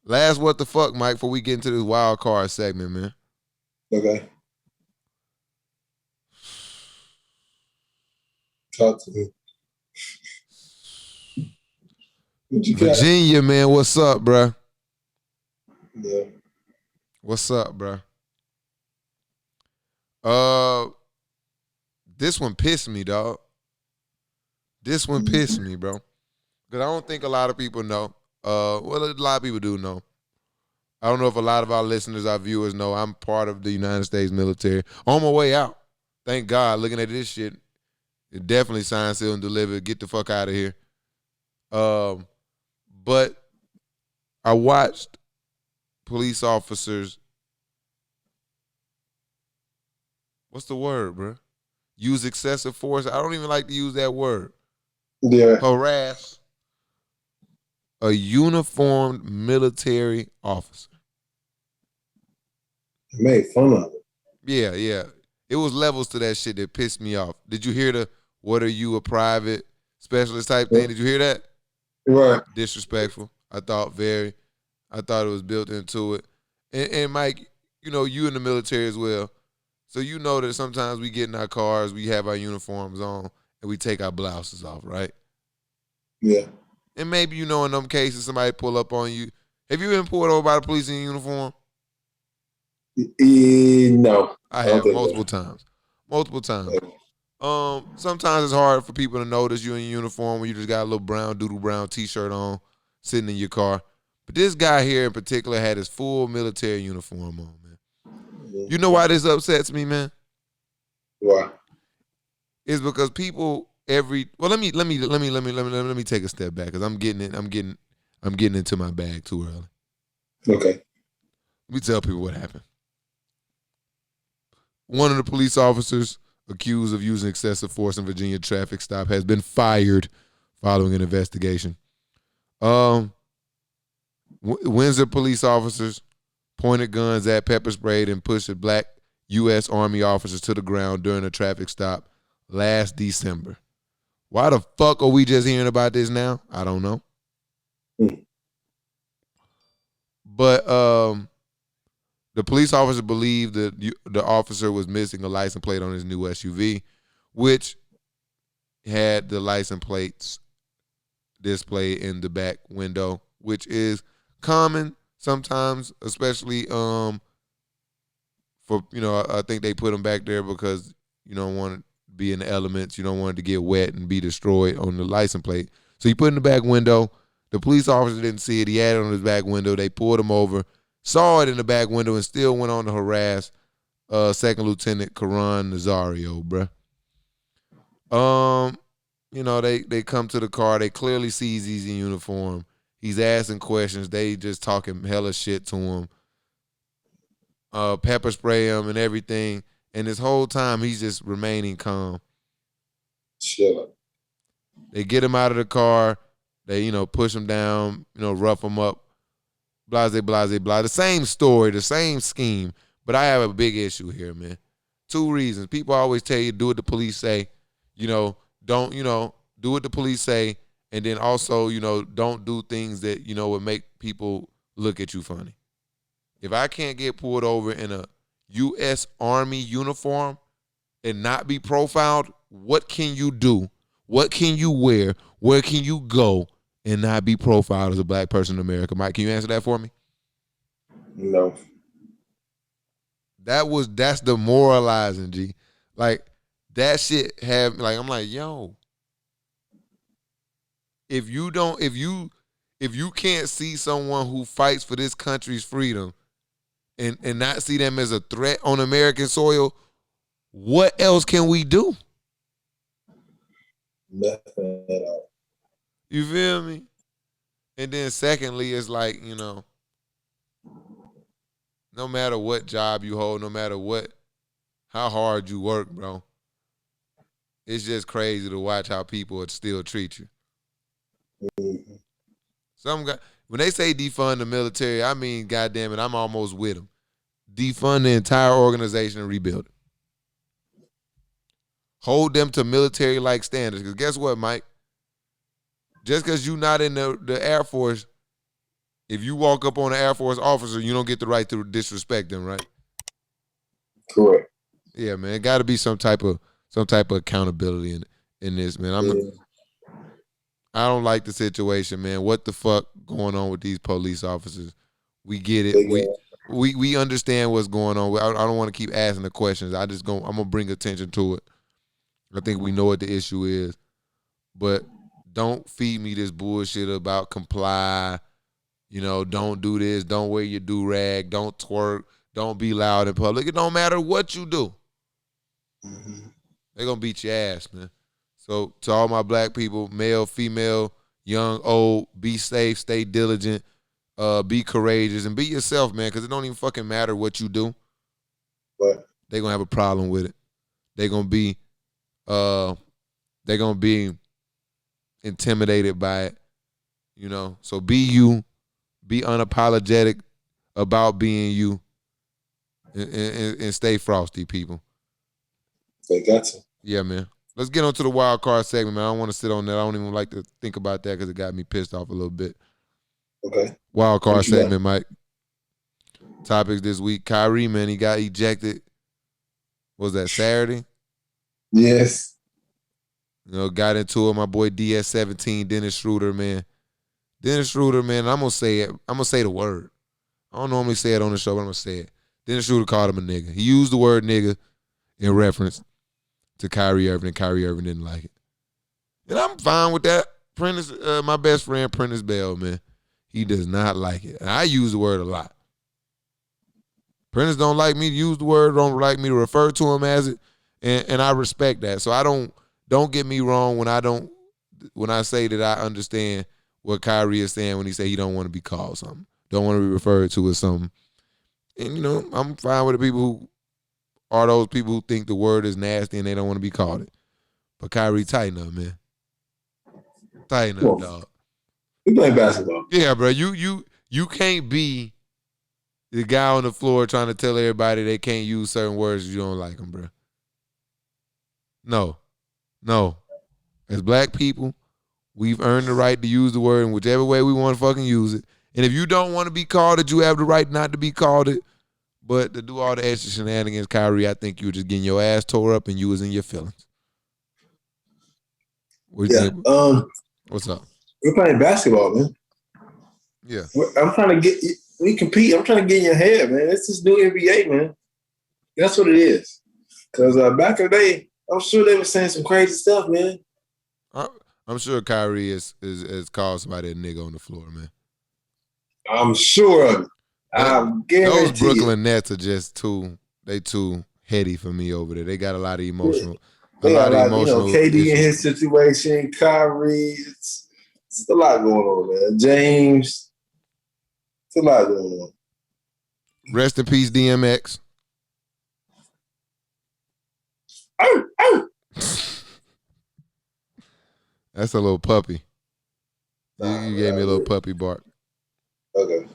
Last what the fuck, Mike, before we get into this wild card segment, man. Okay. Talk to me. Virginia, man, what's up, bruh? Yeah. What's up, bruh? This one pissed me, dog. This one pissed me, bro. Because I don't think a lot of people know. Well, a lot of people do know. I don't know if a lot of our listeners, our viewers know I'm part of the United States military. On my way out. Thank God, looking at this shit, it definitely signed, sealed, and delivered. Get the fuck out of here. But I watched police officers, what's the word, bro? Use excessive force. I don't even like to use that word. Yeah. Harass a uniformed military officer. Made fun of it. Yeah. It was levels to that shit that pissed me off. Did you hear the "what are you, a private specialist" type thing? Did you hear that? Right. Disrespectful. I thought it was built into it. And Mike, you know, you in the military as well. So you know that sometimes we get in our cars, we have our uniforms on, and we take our blouses off, right? Yeah. And maybe, you know, in them cases, somebody pull up on you. Have you been pulled over by the police in uniform? No. I have multiple times. Sometimes it's hard for people to notice you in uniform when you just got a little doodle brown t-shirt on, sitting in your car. But this guy here in particular had his full military uniform on, man. You know why this upsets me, man? Why? It's because people let me take a step back because I'm getting into my bag too early. Okay. Let me tell people what happened. One of the police officers accused of using excessive force in Virginia traffic stop has been fired following an investigation. Windsor police officers pointed guns at, pepper sprayed, and pushed a black U.S. Army officers to the ground during a traffic stop last December. Why the fuck are we just hearing about this now? I don't know. But the police officer believed that the officer was missing a license plate on his new SUV, which had the license plates displayed in the back window, which is common sometimes, especially for, you know, I think they put them back there because you don't want to be in the elements. You don't want it to get wet and be destroyed on the license plate. So he put it in the back window. The police officer didn't see it. He had it on his back window. They pulled him over, saw it in the back window, and still went on to harass Second Lieutenant Karan Nazario, bruh. You know, they come to the car. They clearly sees he's in uniform. He's asking questions. They just talking hella shit to him. Pepper spray him and everything. And this whole time, he's just remaining calm. Sure. They get him out of the car. They, you know, push him down, you know, rough him up. Blase, blase, blah. The same story, the same scheme. But I have a big issue here, man. 2 reasons. People always tell you, do what the police say. You know, don't, you know, do what the police say. And then also, you know, don't do things that, you know, would make people look at you funny. If I can't get pulled over in a U.S. Army uniform and not be profiled, what can you do? What can you wear? Where can you go and not be profiled as a black person in America? Mike, can you answer that for me? No. That's demoralizing, G. Like, that shit I'm like, yo, if you can't see someone who fights for this country's freedom and not see them as a threat on American soil, what else can we do? Nothing at all. You feel me? And then secondly, it's like, you know, no matter what job you hold, no matter how hard you work, bro, it's just crazy to watch how people would still treat you. Mm-hmm. When they say defund the military, I mean, goddamn it, I'm almost with them. Defund the entire organization and rebuild it. Hold them to military-like standards. Because guess what, Mike? Just because you're not in the Air Force, if you walk up on an Air Force officer, you don't get the right to disrespect them, right? Correct. Yeah, man. It got to be some type of accountability in this, man. I don't like the situation, man. What the fuck going on with these police officers? We get it. We understand what's going on. I don't want to keep asking the questions. I'm gonna bring attention to it. I think we know what the issue is, but don't feed me this bullshit about comply. You know, don't do this. Don't wear your do-rag. Don't twerk. Don't be loud in public. It don't matter what you do. They're gonna beat your ass, man. So to all my black people, male, female, young, old, be safe, stay diligent, be courageous, and be yourself, man, because it don't even fucking matter what you do. But they're gonna have a problem with it. They're gonna be intimidated by it. You know. So be you, be unapologetic about being you, and stay frosty, people. They got to. Yeah, man. Let's get on to the wild card segment, man. I don't want to sit on that. I don't even like to think about that because it got me pissed off a little bit. Okay. Wild card segment, Mike. Topics this week. Kyrie, man, he got ejected. What was that, Saturday? Yes. You know, got into it. My boy DS17, Dennis Schroeder, man. Dennis Schroeder, man, I'm going to say it. I'm going to say the word. I don't normally say it on the show, but I'm going to say it. Dennis Schroeder called him a nigga. He used the word nigga in reference to Kyrie Irving, and Kyrie Irving didn't like it. And I'm fine with that. Prentice, my best friend, Prentice Bell, man, he does not like it. And I use the word a lot. Prentice don't like me to use the word, don't like me to refer to him as it, and I respect that. So I don't get me wrong when I say that I understand what Kyrie is saying when he say he don't want to be called something, don't want to be referred to as something. And, you know, I'm fine with the people who are those people who think the word is nasty and they don't want to be called it. But Kyrie, tighten up, man. Tighten up, dog. We play basketball. Yeah, bro. You can't be the guy on the floor trying to tell everybody they can't use certain words if you don't like them, bro. No. As black people, we've earned the right to use the word in whichever way we want to fucking use it. And if you don't want to be called it, you have the right not to be called it. But to do all the extra shenanigans, Kyrie, I think you were just getting your ass tore up and you was in your feelings. What's up? We're playing basketball, man. Yeah. I'm trying to we compete. I'm trying to get in your head, man. It's this new NBA, man. That's what it is. Because back in the day, I'm sure they were saying some crazy stuff, man. I'm sure Kyrie is called somebody a nigga on the floor, man. I'm sure of it. I guarantee those Brooklyn Nets are just too heady for me over there. They got a lot of emotional. They got a lot of emotional. KD issues. In his situation, Kyrie, it's a lot going on, man. James, it's a lot going on. Rest in peace, DMX. Oh. That's a little puppy. You gave me a little puppy bark. Okay.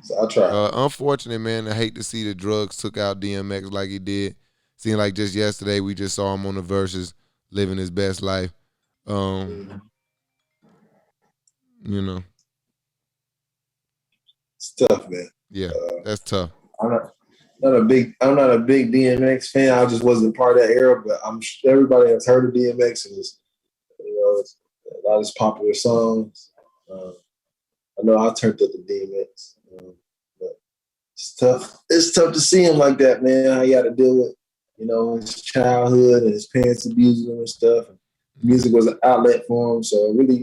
So I'll try. Unfortunate, man. I hate to see the drugs took out DMX like he did. Seemed like just yesterday we just saw him on the Versus living his best life. You know. It's tough, man. Yeah, that's tough. I'm not a big DMX fan. I just wasn't part of that era, but I'm sure everybody has heard of DMX and it's a lot of his popular songs. I know I turned up the DMX. But it's tough. It's tough to see him like that, man. How he had to deal with, his childhood and his parents abusing him and stuff. And music was an outlet for him, so it really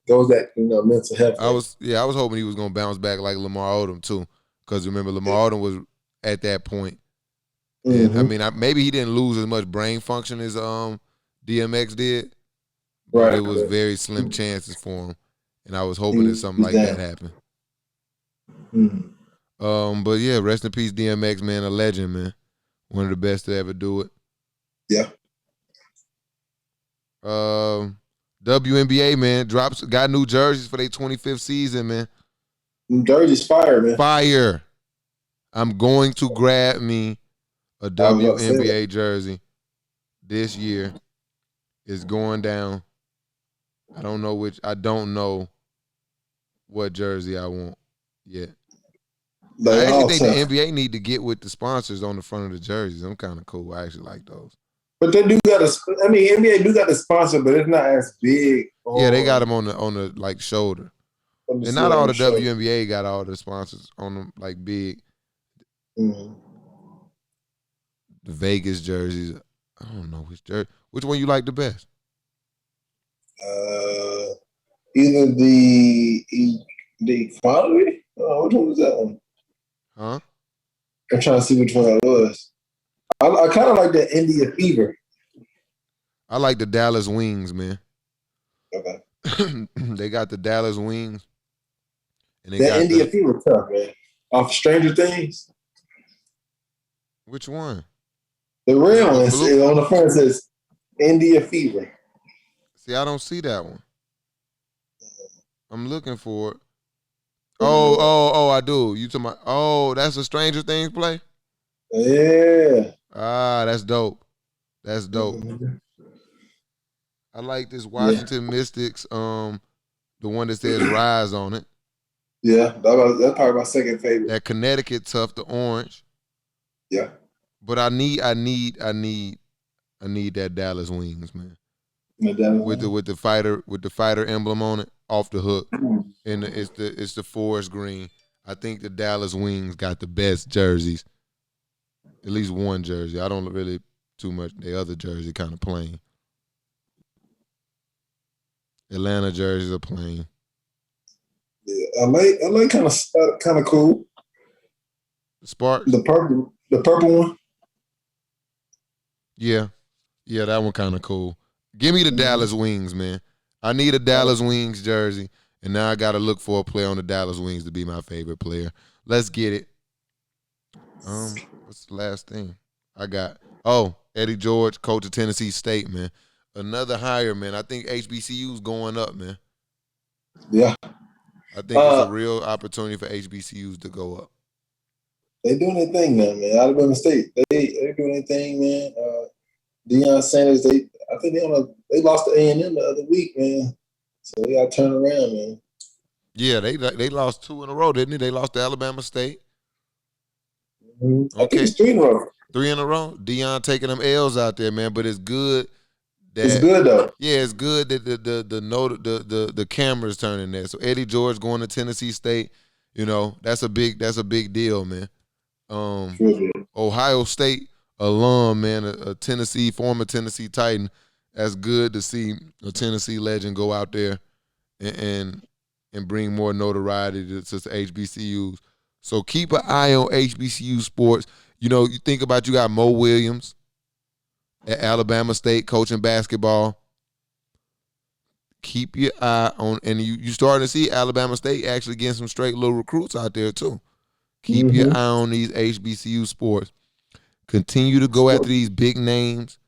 goes that mental health. I was hoping he was gonna bounce back like Lamar Odom too, because remember Lamar Odom was at that point. And I mean, maybe he didn't lose as much brain function as DMX did, but it was very slim chances for him. And I was hoping that something like that happened. But yeah, rest in peace, DMX, man, a legend, man. One of the best to ever do it. Yeah. WNBA, man, got new jerseys for their 25th season, man. New Jersey's fire, man. Fire. I'm going to grab me a WNBA jersey this year. It's going down. I don't know what jersey I want yet. I actually think the NBA need to get with the sponsors on the front of the jerseys. I'm kind of cool. I actually like those. But they do got NBA do got the sponsor, but it's not as big. Yeah, they got them on the like shoulder. And not all the WNBA got all the sponsors on them like big. Mm-hmm. The Vegas jerseys. I don't know which jersey. Which one you like the best? Either the Equality. Which one was that one? Huh? I'm trying to see which one that was. I kind of like the India Fever. I like the Dallas Wings, man. Okay. They got the Dallas Wings. And they that India Fever tough, man. Off Stranger Things. Which one? The real one. On the front says India Fever. See, I don't see that one. I'm looking for it. Oh, I do. You talking about, that's a Stranger Things play? Yeah. That's dope. That's dope. Mm-hmm. I like this Washington Mystics, the one that says Rise on it. Yeah, that's probably my second favorite. That Connecticut tough, the orange. Yeah. But I need that Dallas Wings, man. With the fighter emblem on it, off the hook. And it's the forest green. I think the Dallas Wings got the best jerseys. At least one jersey. I don't really too much. The other jersey kind of plain. Atlanta jerseys are plain. Yeah, I like kind of cool. The Sparks. The purple one. Yeah, that one kind of cool. Give me the Dallas Wings, man. I need a Dallas Wings jersey, and now I got to look for a player on the Dallas Wings to be my favorite player. Let's get it. What's the last thing I got? Eddie George, coach of Tennessee State, man. Another hire, man. I think HBCU's going up, man. Yeah. I think it's a real opportunity for HBCUs to go up. They doing their thing now, man. Alabama State, they doing their thing, man. Deion Sanders, I think they lost to A&M the other week, man. So they got to turn around, man. Yeah, they lost 2 in a row, didn't they? They lost to Alabama State. Mm-hmm. I think it's 3 in a row. 3 in a row. Deion taking them L's out there, man. But it's good. It's good though. Yeah, it's good that the camera's turning there. So Eddie George going to Tennessee State, that's a big deal, man. Ohio State alum, man, a former Tennessee Titan. That's good to see a Tennessee legend go out there and bring more notoriety to HBCUs. So keep an eye on HBCU sports. You think about, you got Mo Williams at Alabama State coaching basketball. Keep your eye on, and you starting to see Alabama State actually getting some straight little recruits out there too. Keep your eye on these HBCU sports. Continue to go after these big names.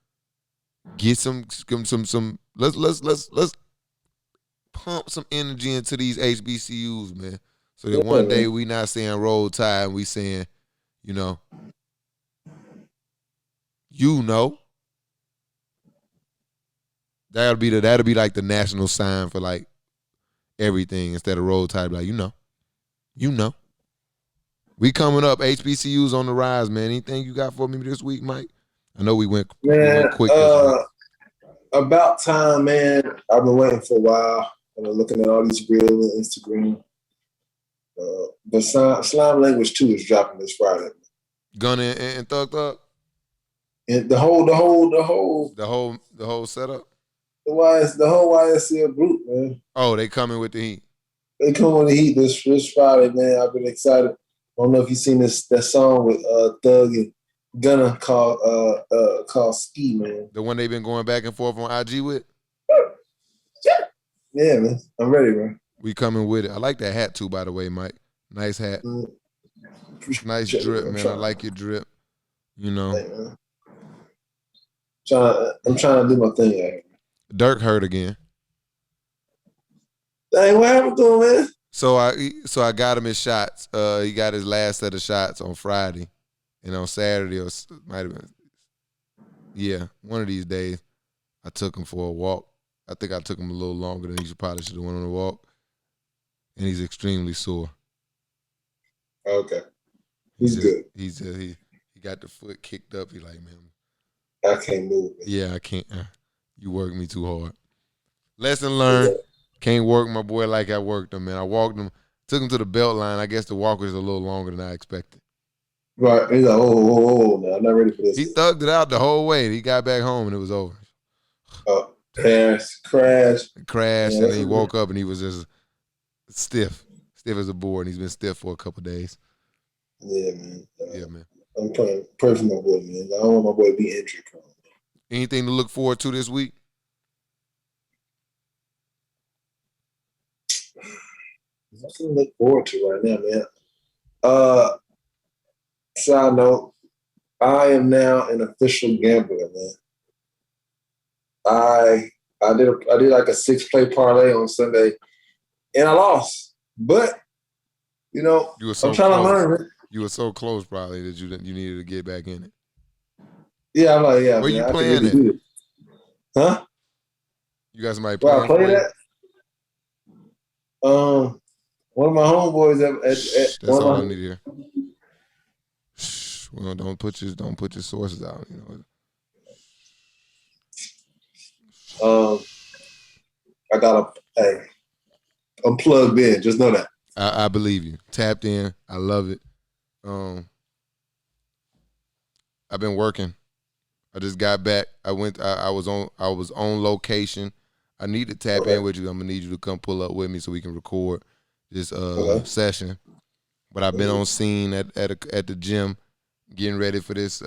Get some. Let's pump some energy into these HBCUs, man. So that one day we not saying Roll Tide and we saying, that'll be like the national sign for like everything, instead of Roll Tide, like we coming up. HBCUs on the rise, man. Anything you got for me this week, Mike? I know we went quick this week. About time, man. I've been waiting for a while. I've been looking at all these reels on Instagram. But Slime Language 2 is dropping this Friday. Gunna and Thug Thug? And the whole setup? The whole YSL group, man. Oh, they coming with the heat. They come with the heat this Friday, man. I've been excited. I don't know if you've seen that song with Thug and Gunna called Ski, man. The one they've been going back and forth on IG with? Yeah, man. I'm ready, man. We coming with it. I like that hat too, by the way, Mike. Nice hat. Nice drip, man. I like your drip. Hey, man. I'm trying to do my thing out here. Dirk hurt again. Hey, what happened to him, man? So I got him his shots. He got his last set of shots on Friday, and on Saturday or might have been, yeah, one of these days, I took him for a walk. I think I took him a little longer than he probably should have went on a walk, and he's extremely sore. Okay, he's good. He got the foot kicked up. He like, man, I can't move. Man. Yeah, I can't. You work me too hard. Lesson learned. Yeah. Can't work my boy like I worked him, man. I walked him, took him to the belt line. I guess the walk was a little longer than I expected. Right. He's like, oh, no, I'm not ready for this. He thugged it out the whole way. He got back home and it was over. Crash. And then he woke up and he was just stiff as a board. And he's been stiff for a couple of days. Yeah, man. Yeah, man. I'm praying for my boy, man. I don't want my boy to be injured. Anything to look forward to this week? Nothing to look forward to right now, man. Side note, I am now an official gambler, man. I did like a 6-play parlay on Sunday, and I lost. But you know, you were so I'm trying close. to learn, man. You were so close, probably, that you needed to get back in it. Yeah, I'm like, yeah. Where man, you playing it? Huh? You got somebody playing? Where I play that? One of my homeboys at that's all I need to hear. Well, don't put your sources out. You know. I'm plugged in. Just know that. I believe you. Tapped in. I love it. I've been working. I just got back. I was on location. I need to tap in with you. I'm gonna need you to come pull up with me so we can record this session. But I've been on scene at the gym, getting ready for this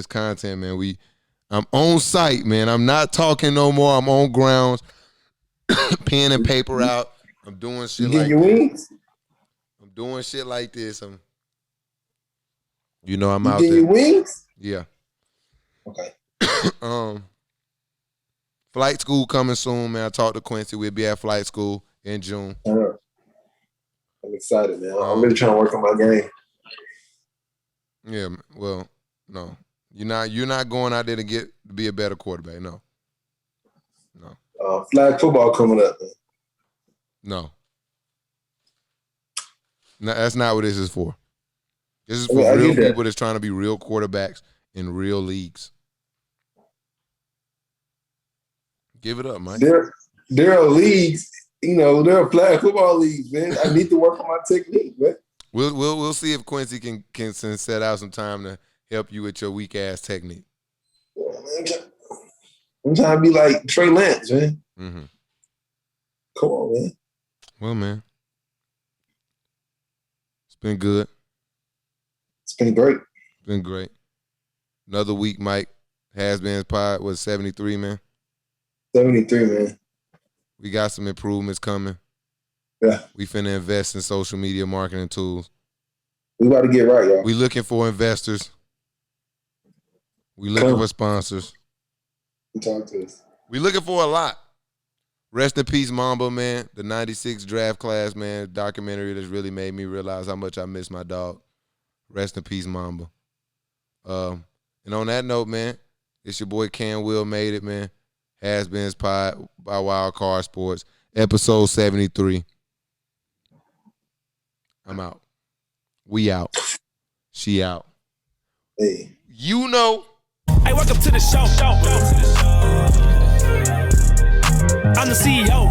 content, man. I'm on site, man. I'm not talking no more. I'm on grounds, pen and paper out. I'm doing shit like your wings? I'm doing shit like this. I'm out there. Your wings? Yeah. Okay. Flight school coming soon, man. I talked to Quincy. We'll be at flight school in June. I'm excited, man. I'm really trying to work on my game. Yeah, well, no. You're not going out there to be a better quarterback. No. Flag football coming up, man. No, that's not what this is for. This is for real people that's trying to be real quarterbacks in real leagues. Give it up, Mike. There are leagues, there are flag football leagues, man. I need to work on my technique, man. We'll see if Quincy can set out some time to help you with your weak ass technique. Yeah, man. I'm trying to be like Trey Lance, man. Mm-hmm. Come on, man. Well, man, it's been good. It's been great. It's been great. Another week, Mike. HasBeens Pod was 73, man. 73, man. We got some improvements coming. Yeah. We finna invest in social media marketing tools. We about to get right, y'all. We looking for investors. We looking for sponsors. Talk to us. We looking for a lot. Rest in peace, Mamba, man. The 96 draft class, man. Documentary that's really made me realize how much I miss my dog. Rest in peace, Mamba. And on that note, man, it's your boy Cam Will made it, man. HasBeens Pod by Wild Card Sports, episode 73. I'm out. We out. She out. Hey. Hey, welcome to the show. I'm the CEO.